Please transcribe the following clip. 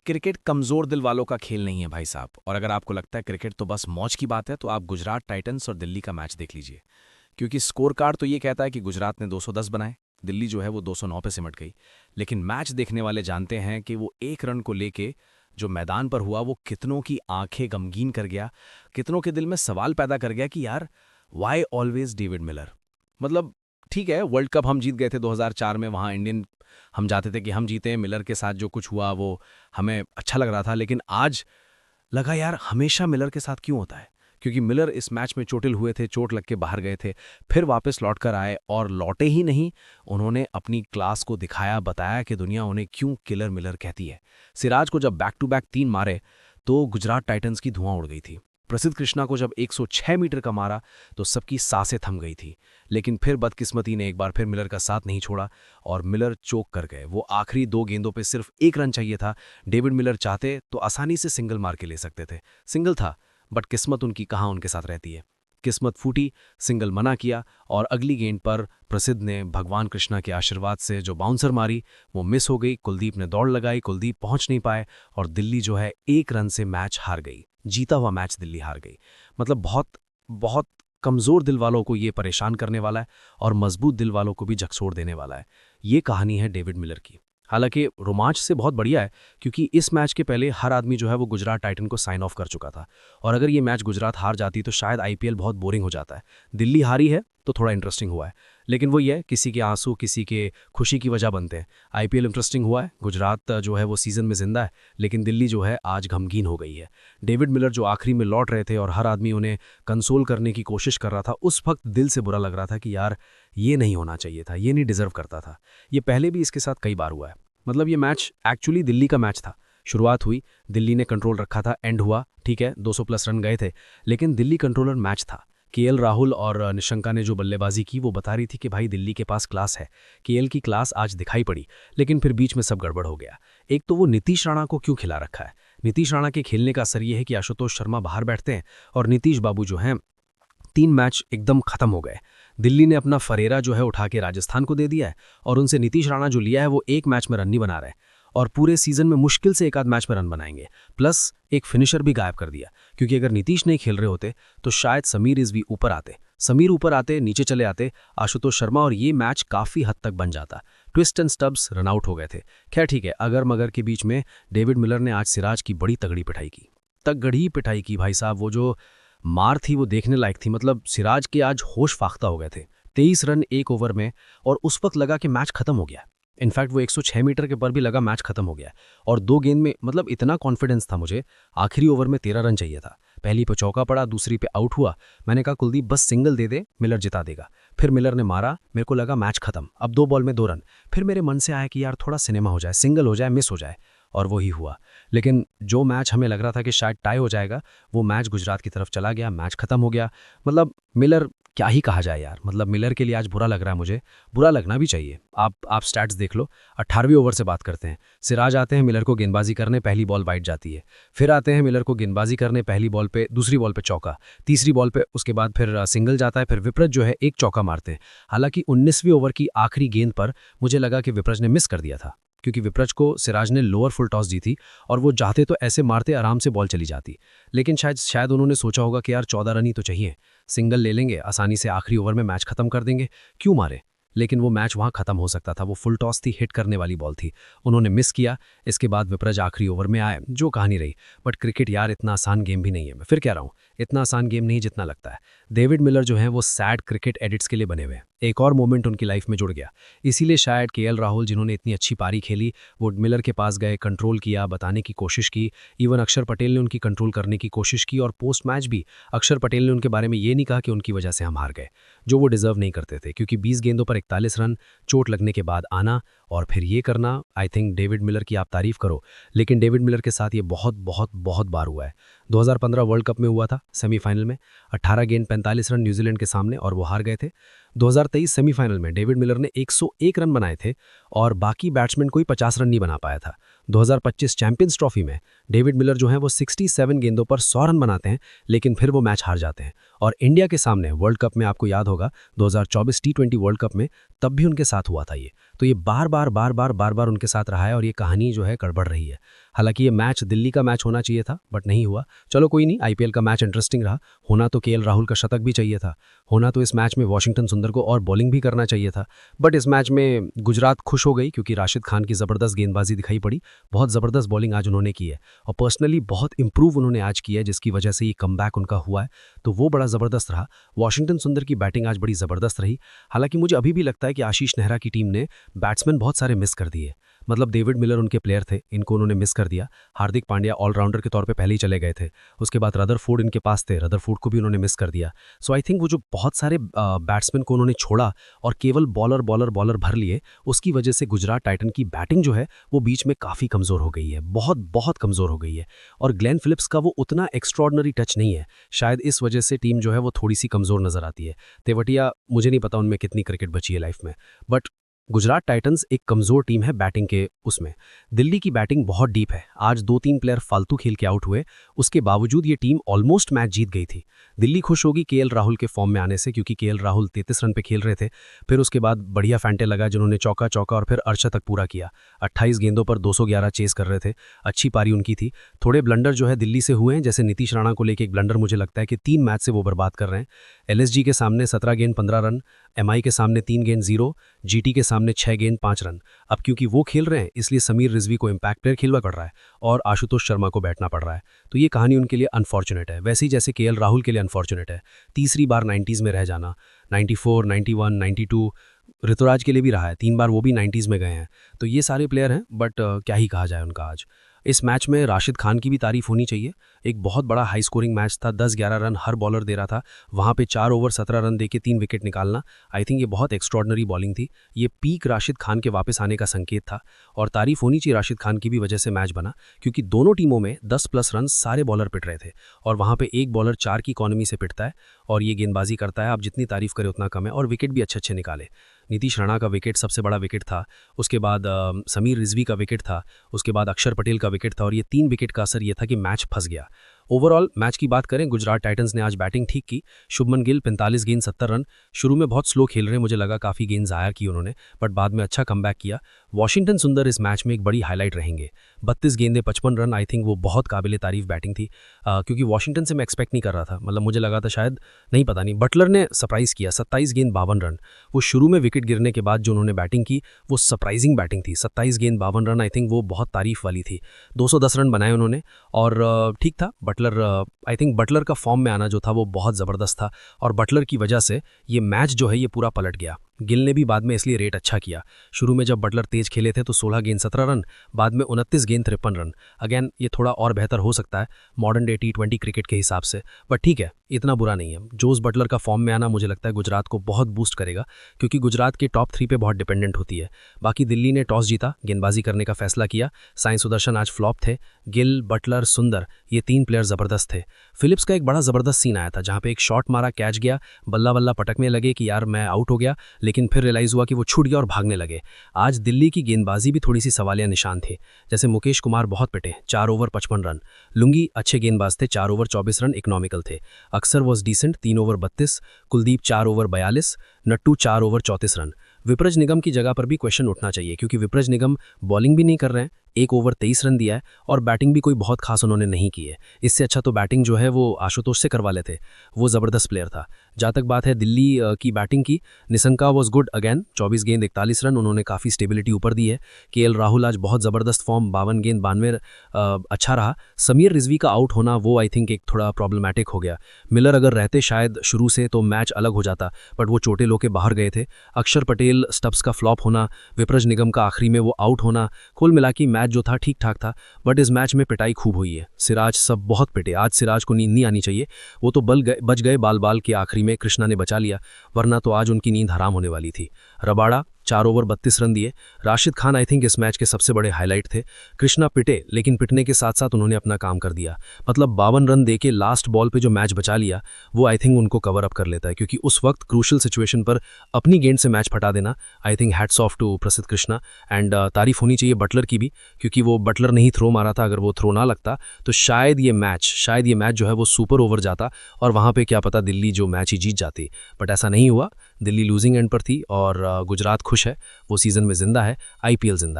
Cricket कमज़ोर दिल वालों का खेल नहीं है भाई साहब। और अगर आपको लगता है क्रिकेट तो बस मौज की बात है तो आप गुजरात टाइटंस और दिल्ली का मैच देख लीजिए। क्योंकि स्कोर कार्ड तो ये कहता है कि गुजरात ने 210 बनाए, दिल्ली जो है वो 209 पे सिमट गई। लेकिन मैच देखने वाले जानते हैं कि वो एक रन को लेके जो मैदान पर हुआ वो कितनों की आंखें गमगीन कर गया, कितनों के दिल में सवाल पैदा कर गया कि यार वाई ऑलवेज डेविड मिलर। मतलब ठीक है, वर्ल्ड कप हम जीत गए थे 2004 में, वहाँ इंडियन हम चाहते थे कि हम जीते, मिलर के साथ जो कुछ हुआ वो हमें अच्छा लग रहा था। लेकिन आज लगा यार हमेशा मिलर के साथ क्यों होता है, क्योंकि मिलर इस मैच में चोटिल हुए थे, चोट लग के बाहर गए थे, फिर वापस लौट कर आए और लौटे ही नहीं, उन्होंने अपनी क्लास को दिखाया, बताया कि दुनिया उन्हें क्यों किलर मिलर कहती है। सिराज को जब बैक टू बैक 3 मारे तो गुजरात टाइटंस की धुआं उड़ गई थी। प्रसिद्ध कृष्णा को जब 106 मीटर का मारा तो सबकी सांसें थम गई थी। लेकिन फिर बदकिस्मती ने एक बार फिर मिलर का साथ नहीं छोड़ा और मिलर चोक कर गए। वो आखिरी 2 गेंदों पे सिर्फ 1 रन चाहिए था। डेविड मिलर चाहते तो आसानी से सिंगल मार के ले सकते थे, सिंगल था, बट किस्मत उनकी कहाँ उनके साथ रहती है। किस्मत फूटी, सिंगल मना किया और अगली गेंद पर प्रसिद्ध ने भगवान कृष्णा के आशीर्वाद से जो बाउंसर मारी वो मिस हो गई। कुलदीप ने दौड़ लगाई, कुलदीप पहुंच नहीं पाए और दिल्ली जो है 1 रन से मैच हार गई। जीता हुआ मैच दिल्ली हार गई। मतलब बहुत बहुत कमज़ोर दिल वालों को ये परेशान करने वाला है और मजबूत दिल वालों को भी झकझोर देने वाला है। ये कहानी है डेविड मिलर की। हालांकि रोमांच से बहुत बढ़िया है, क्योंकि इस मैच के पहले हर आदमी जो है वो गुजरात टाइटन को साइन ऑफ कर चुका था। और अगर ये मैच गुजरात हार जाती तो शायद आईपीएल बहुत बोरिंग हो जाता है। दिल्ली हारी है तो थोड़ा इंटरेस्टिंग हुआ है, लेकिन वही है, किसी के आंसू किसी के खुशी की वजह बनते हैं। आईपीएल इंटरेस्टिंग हुआ है, गुजरात जो है वो सीजन में जिंदा है, लेकिन दिल्ली जो है आज गमगीन हो गई है। डेविड मिलर जो आखिरी में लौट रहे थे और हर आदमी उन्हें कंसोल करने की कोशिश कर रहा था, उस वक्त दिल से बुरा लग रहा था कि यार ये नहीं होना चाहिए था, ये नहीं डिजर्व करता था। ये पहले भी इसके साथ कई बार हुआ है। मतलब ये मैच एक्चुअली दिल्ली का मैच था। शुरुआत हुई, दिल्ली ने कंट्रोल रखा था, एंड हुआ, ठीक है 200 प्लस रन गए थे, लेकिन दिल्ली कंट्रोलर मैच था। केएल राहुल और निशंका ने जो बल्लेबाजी की वो बता रही थी कि भाई दिल्ली के पास क्लास है। केएल की क्लास आज दिखाई पड़ी, लेकिन फिर बीच में सब गड़बड़ हो गया। एक तो वो नीतीश राणा को क्यों खिला रखा है। नीतीश राणा के खेलने का असर ये है कि आशुतोष शर्मा बाहर बैठते हैं और नीतीश बाबू जो हैं 3 मैच एकदम खत्म हो गए। दिल्ली ने अपना फरेरा जो है उठा के राजस्थान को दे दिया है और उनसे नीतीश राणा जो लिया है वो 1 मैच में रन नहीं बना रहे और पूरे सीजन में मुश्किल से 1 आध मैच में रन बनाएंगे। प्लस एक फिनिशर भी गायब कर दिया, क्योंकि अगर नीतीश नहीं खेल रहे होते तो शायद समीर रिजवी ऊपर आते, समीर ऊपर आते, नीचे चले आते आशुतोष शर्मा और ये मैच काफ़ी हद तक बन जाता। Tristan Stubbs run out हो गए थे। खैर ठीक है, अगर मगर के बीच में डेविड मिलर ने आज सिराज की बड़ी तगड़ी पिटाई की, तगड़ी पिटाई की भाई साहब। वो जो मार थी वो देखने लायक थी। मतलब सिराज के आज होश फाख्ता हो गए थे। 23 रन 1 ओवर में और उस वक्त लगा कि मैच खत्म हो गया। इनफैक्ट वो 106 मीटर के पर भी लगा मैच खत्म हो गया। और 2 गेंद में मतलब इतना कॉन्फिडेंस था मुझे। आखिरी ओवर में 13 रन चाहिए था। पहली पे चौका पड़ा, दूसरी पे आउट हुआ। मैंने कहा कुलदीप बस सिंगल दे दे, मिलर जिता देगा। फिर मिलर ने मारा, मेरे को लगा मैच खत्म, अब 2 बॉल में 2 रन। फिर मेरे मन से आया कि यार थोड़ा सिनेमा हो जाए, सिंगल हो जाए, मिस हो जाए, और वही हुआ। लेकिन जो मैच हमें लग रहा था कि शायद टाई हो जाएगा, वो मैच गुजरात की तरफ चला गया, मैच खत्म हो गया। मतलब मिलर क्या ही कहा जाए यार। मतलब मिलर के लिए आज बुरा लग रहा है मुझे, बुरा लगना भी चाहिए। आप स्टैट्स देख लो। 18वें ओवर से बात करते हैं। सिराज आते हैं मिलर को गेंदबाजी करने, पहली बॉल वाइड जाती है। फिर आते हैं मिलर को गेंदबाजी करने, पहली बॉल पे, दूसरी बॉल पे चौका, तीसरी बॉल पे उसके बाद फिर सिंगल जाता है। फिर विपरज जो है एक चौका मारते हैं। हालांकि 19वें ओवर की आखिरी गेंद पर मुझे लगा कि विपरज ने मिस कर दिया था, क्योंकि विपरज को सिराज ने लोअर फुल टॉस दी थी और वो चाहते तो ऐसे मारते आराम से बॉल चली जाती। लेकिन शायद उन्होंने सोचा होगा कि यार 14 रन ही तो चाहिए, सिंगल ले लेंगे आसानी से, आखिरी ओवर में मैच खत्म कर देंगे, क्यों मारे। लेकिन वो मैच वहां खत्म हो सकता था। वो फुल टॉस थी, हिट करने वाली बॉल थी, उन्होंने मिस किया। इसके बाद विपरज आखिरी ओवर में आए, जो कहानी रही। बट क्रिकेट यार इतना आसान गेम भी नहीं है। मैं फिर कह रहा हूँ, इतना आसान गेम नहीं जितना लगता है। डेविड मिलर जो है वो सैड क्रिकेट एडिट्स के लिए बने हुए हैं। एक और मोमेंट उनकी लाइफ में जुड़ गया, इसीलिए शायद केएल राहुल जिन्होंने इतनी अच्छी पारी खेली वो मिलर के पास गए, कंट्रोल किया, बताने की कोशिश की। इवन अक्षर पटेल ने उनकी कंट्रोल करने की कोशिश की और पोस्ट मैच भी अक्षर पटेल ने उनके बारे में ये नहीं कहा कि उनकी वजह से हम हार गए, जो वो डिजर्व नहीं करते थे। क्योंकि 20 गेंदों पर 41 रन, चोट लगने के बाद आना और फिर ये करना, आई थिंक डेविड मिलर की आप तारीफ करो, लेकिन डेविड मिलर के साथ ये बहुत बहुत बहुत बार हुआ है। 2015 वर्ल्ड कप में हुआ था, सेमीफाइनल में 18 गेंद 45 रन न्यूजीलैंड के सामने और वो हार गए थे। 2023 सेमीफाइनल में डेविड मिलर ने 101 रन बनाए थे और बाकी बैट्समैन कोई 50 रन नहीं बना पाया था। 2025 चैंपियंस ट्रॉफी में डेविड मिलर जो हैं वो 67 गेंदों पर 100 रन बनाते हैं, लेकिन फिर वो मैच हार जाते हैं। और इंडिया के सामने वर्ल्ड कप में आपको याद होगा 2024 टी20 वर्ल्ड कप में तब भी उनके साथ हुआ था ये। तो ये बार बार उनके साथ रहा है और ये कहानी जो है गड़बड़ रही है। हालांकि ये मैच दिल्ली का मैच होना चाहिए था, बट नहीं हुआ। चलो कोई नहीं, आईपीएल का मैच इंटरेस्टिंग रहा। होना तो केएल राहुल का शतक भी चाहिए था, होना तो इस मैच में वॉशिंगटन सुंदर को और बॉलिंग भी करना चाहिए था। बट इस मैच में गुजरात खुश हो गई क्योंकि राशिद खान की ज़बरदस्त गेंदबाजी दिखाई पड़ी। बहुत ज़बरदस्त बॉलिंग आज उन्होंने की है और पर्सनली बहुत इंप्रूव उन्होंने आज किया है, जिसकी वजह से ये कमबैक उनका हुआ है, तो वो बड़ा ज़बरदस्त रहा। वॉशिंगटन सुंदर की बैटिंग आज बड़ी ज़बरदस्त रही। हालांकि मुझे अभी भी लगता है कि आशीष नेहरा की टीम ने बैट्समैन बहुत सारे मिस कर दिए। मतलब डेविड मिलर उनके प्लेयर थे, इनको उन्होंने मिस कर दिया। हार्दिक पांड्या ऑलराउंडर के तौर पे पहले ही चले गए थे। उसके बाद रदरफोर्ड इनके पास थे, रदरफोर्ड को भी उन्होंने मिस कर दिया। सो आई थिंक वो जो बहुत सारे बैट्समैन को उन्होंने छोड़ा और केवल बॉलर भर लिए, उसकी वजह से गुजरात टाइटन की बैटिंग जो है वो बीच में काफ़ी कमज़ोर हो गई है, बहुत कमज़ोर हो गई है। और ग्लेन फिलिप्स का वो उतना एक्स्ट्रॉर्डनरी टच नहीं है, शायद इस वजह से टीम जो है वो थोड़ी सी कमज़ोर नज़र आती है। तेवतिया मुझे नहीं पता उनमें कितनी क्रिकेट बची है लाइफ में, बट गुजरात टाइटंस एक कमज़ोर टीम है बैटिंग के उसमें। दिल्ली की बैटिंग बहुत डीप है। आज 2-3 प्लेयर फालतू खेल के आउट हुए, उसके बावजूद ये टीम ऑलमोस्ट मैच जीत गई थी। दिल्ली खुश होगी केएल राहुल के फॉर्म में आने से, क्योंकि केएल राहुल 33 रन पे खेल रहे थे। फिर उसके बाद बढ़िया फैंटे लगा जिन्होंने चौका और फिर अर्शतक पूरा किया। 28 गेंदों पर 211 चेस कर रहे थे, अच्छी पारी उनकी थी। थोड़े ब्लंडर जो है दिल्ली से हुए हैं, जैसे नीतीश राणा को लेकर एक ब्लंडर मुझे लगता है कि 3 मैच से वो बर्बाद कर रहे हैं। एलएसजी के सामने 17 गेंद 15 रन, एमआई के सामने 3 गेंद 0, जीटी के सामने 6 गेंद 5 रन। अब क्योंकि वो खेल रहे हैं इसलिए समीर रिजवी को इम्पैक्ट प्लेयर खेलना पड़ रहा है और आशुतोष शर्मा को बैठना पड़ रहा है। तो ये कहानी उनके लिए अनफॉर्चुनेट है, वैसे ही जैसे केएल राहुल के लिए अनफॉर्चुनेट है तीसरी बार 90s में रह जाना। 94, 91, 92 ऋतुराज के लिए भी रहा है, 3 बार वो भी 90s में गए हैं। तो ये सारे प्लेयर हैं, बट क्या ही कहा जाए उनका। आज इस मैच में राशिद खान की भी तारीफ होनी चाहिए। एक बहुत बड़ा हाई स्कोरिंग मैच था, 10-11 रन हर बॉलर दे रहा था। वहाँ पे 4 ओवर 17 रन देके 3 विकेट निकालना, आई थिंक ये बहुत एक्स्ट्रॉर्डनरी बॉलिंग थी। ये पीक राशिद खान के वापस आने का संकेत था और तारीफ होनी चाहिए राशिद खान की भी वजह से मैच बना, क्योंकि दोनों टीमों में 10+ रन सारे बॉलर पिट रहे थे और वहाँ पर एक बॉलर 4 की इकॉनमी से पिटता है और ये गेंदबाजी करता है। आप जितनी तारीफ करें उतना कम है और विकेट भी अच्छे निकाले। नीतीश राणा का विकेट सबसे बड़ा विकेट था, उसके बाद समीर रिजवी का विकेट था, उसके बाद अक्षर पटेल का विकेट था और ये 3 विकेट का असर ये था कि मैच फंस गया। ओवरऑल मैच की बात करें, गुजरात टाइटंस ने आज बैटिंग ठीक की। शुभमन गिल 45 गेंद 70 रन, शुरू में बहुत स्लो खेल रहे हैं, मुझे लगा काफ़ी गेंद ज़ाया की उन्होंने, बट बाद में अच्छा कमबैक किया। वॉशिंगटन सुंदर इस मैच में एक बड़ी हाईलाइट रहेंगे। 32 गेंदें 55 रन, आई थिंक वो बहुत काबिल तारीफ बैटिंग थी, क्योंकि वॉशिंगटन से मैं एक्सपेक्ट नहीं कर रहा था। मतलब मुझे लगा था शायद, नहीं पता नहीं, बटलर ने सरप्राइज़ किया। 27 गेंद 52 रन, वो शुरू में विकेट गिरने के बाद जो उन्होंने बैटिंग की वो सरप्राइजिंग बैटिंग थी। 27 गेंद 52 रन, आई थिंक वो बहुत तारीफ वाली थी। 210 रन बनाए उन्होंने और ठीक था। बटलर, आई थिंक बटलर का फॉर्म में आना जो था वो बहुत ज़बरदस्त था और बटलर की वजह से ये मैच जो है ये पूरा पलट गया। गिल ने भी बाद में इसलिए रेट अच्छा किया। शुरू में जब बटलर तेज खेले थे तो 16 गेंद 17 रन, बाद में 29 गेंद 53 रन। अगेन ये थोड़ा और बेहतर हो सकता है मॉडर्न डे टी20 क्रिकेट के हिसाब से, बट ठीक है, इतना बुरा नहीं है। जोस बटलर का फॉर्म में आना मुझे लगता है गुजरात को बहुत बूस्ट करेगा, क्योंकि गुजरात के टॉप 3 पे बहुत डिपेंडेंट होती है। बाकी दिल्ली ने टॉस जीता, गेंदबाजी करने का फैसला किया। साई सुदर्शन आज फ्लॉप थे। गिल, बटलर, सुंदर, ये 3 प्लेयर ज़बरदस्त थे। फिलिप्स का एक बड़ा ज़बरदस्त सीन आया था जहाँ पे एक शॉट मारा, कैच गया, बल्ला बल्ला पटकने लगे कि यार मैं आउट हो गया, लेकिन फिर रियलाइज़ हुआ कि वो छूट गया और भागने लगे। आज दिल्ली की गेंदबाजी भी थोड़ी सी सवालिया निशान थे, जैसे मुकेश कुमार बहुत पिटे, 4 ओवर 55 रन। लुंगी अच्छे गेंदबाज थे, 4 ओवर 24 रन इकोनॉमिकल थे। Axar was decent, 3 over 32, Kuldeep 4 over 42, Nattu 4 over 34 run. Vipraj Nigam की जगह पर भी क्वेश्चन उठना चाहिए, क्योंकि विप्रज निगम बॉलिंग भी नहीं कर रहे हैं, 1 ओवर 23 रन दिया है और बैटिंग भी कोई बहुत खास उन्होंने नहीं की है। इससे अच्छा तो बैटिंग जो है वो आशुतोष से करवा लेते, वो ज़बरदस्त प्लेयर था। जहाँ तक बात है दिल्ली की बैटिंग की, निसंका वॉज गुड अगेन, 24 गेंद 41 रन, उन्होंने काफ़ी स्टेबिलिटी ऊपर दी है। केएल राहुल आज बहुत ज़बरदस्त फॉर्म, 52 गेंद 92, अच्छा रहा। समीर रिजवी का आउट होना वो आई थिंक एक थोड़ा प्रॉब्लमैटिक हो गया। मिलर अगर रहते शायद शुरू से तो मैच अलग हो जाता, बट वो चोटे लो के बाहर गए थे। अक्षर पटेल स्टब्स का फ्लॉप होना, विप्रज निगम का आखिरी में वो आउट होना, कुल मिला के मैच जो था ठीक ठाक था, बट इस मैच में पिटाई खूब हुई है। सिराज सब बहुत पिटे, आज सिराज को नींद नहीं आनी चाहिए, वो तो बच गए बाल के आखिरी में कृष्णा ने बचा लिया, वरना तो आज उनकी नींद हराम होने वाली थी। रबाड़ा 4 ओवर 32 रन दिए। राशिद खान आई थिंक इस मैच के सबसे बड़े हाईलाइट थे। कृष्णा पिटे, लेकिन पिटने के साथ साथ उन्होंने अपना काम कर दिया। मतलब 52 रन देके लास्ट बॉल पे जो मैच बचा लिया वो आई थिंक उनको कवर अप कर लेता है, क्योंकि उस वक्त क्रूशल सिचुएशन पर अपनी गेंद से मैच फटा देना, I think hats off to Prasidh Krishna. And तारीफ होनी चाहिए बटलर की भी, क्योंकि वो बटलर ने ही थ्रो मारा था। अगर वो थ्रो ना लगता तो शायद ये मैच जो है वो सुपर ओवर जाता और वहाँ पे क्या पता दिल्ली जो मैच ही जीत जाती। बट ऐसा नहीं हुआ। दिल्ली लूजिंग एंड पर थी और गुजरात खुश है, वो सीज़न में जिंदा है, IPL जिंदा है।